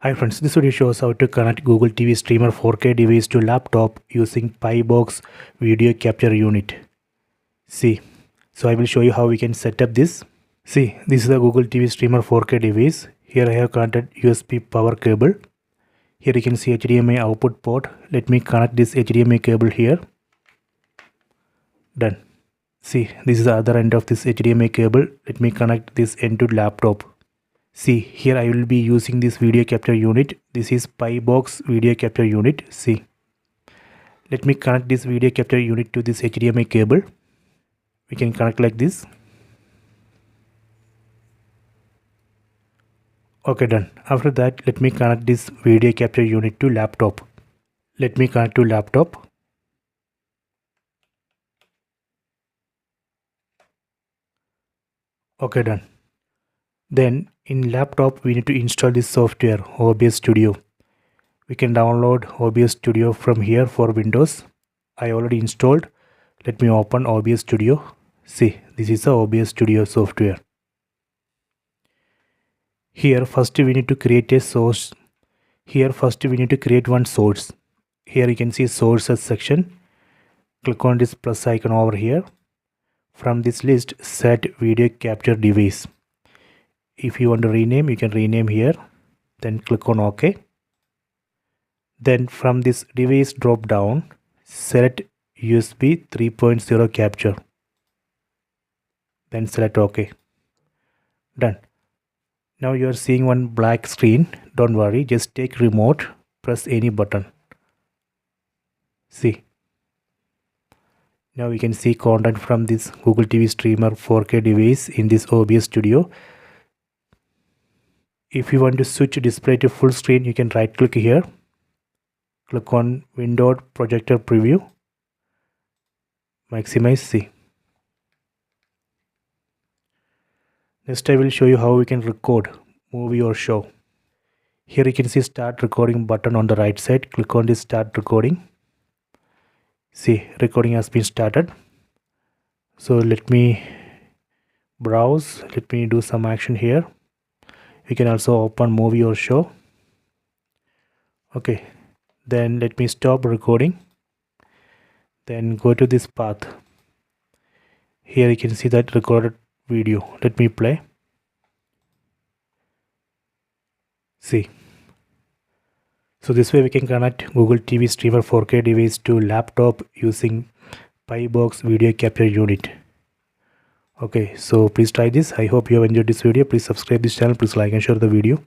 Hi friends, this video shows how to connect Google TV streamer 4K device to laptop using PiBOX video capture unit. See, so I will show you how we can set up this. See, this is the Google TV streamer 4K device. Here I have connected USB power cable. Here you can see HDMI output port. Let me connect this HDMI cable here. Done. See, this is the other end of this HDMI cable. Let me connect this end to laptop. See, here I will be using this video capture unit. This is PiBOX video capture unit. See, let me connect this video capture unit to this HDMI cable. We can connect like this. Okay, done. After that, let me connect this video capture unit to laptop. Let me connect to laptop. Okay, done. Then in laptop we need to install this software OBS Studio. We can download OBS Studio from here for Windows. I already installed. Let me open OBS Studio. See, this is the OBS Studio software. Here first we need to create a source. Here first we need to create one source. Here you can see sources section. Click on this plus icon over here. From this list, set video capture device. If you want to rename, you can rename here. Then click on OK. Then from this device drop down, select USB 3.0 capture. Then select OK. Done. Now you are seeing one black screen. Don't worry, just take remote, press any button. See. Now we can see content from this Google TV streamer 4K device in this OBS Studio. If you want to switch display to full screen, you can right click here. Click on Window Projector Preview. Maximize. See. Next I will show you how we can record movie or show. Here you can see Start Recording button on the right side. Click on this Start Recording. See, recording has been started. So let me browse. Let me do some action here. You can also open movie or show. Okay, then let me stop recording. Then go to this path. Here you can see that recorded video. Let me play. See. So this way we can connect Google TV streamer 4K device to laptop using PiBOX video capture unit. Okay, so please try this. I hope you have enjoyed this video. Please subscribe this channel. Please like and share the video.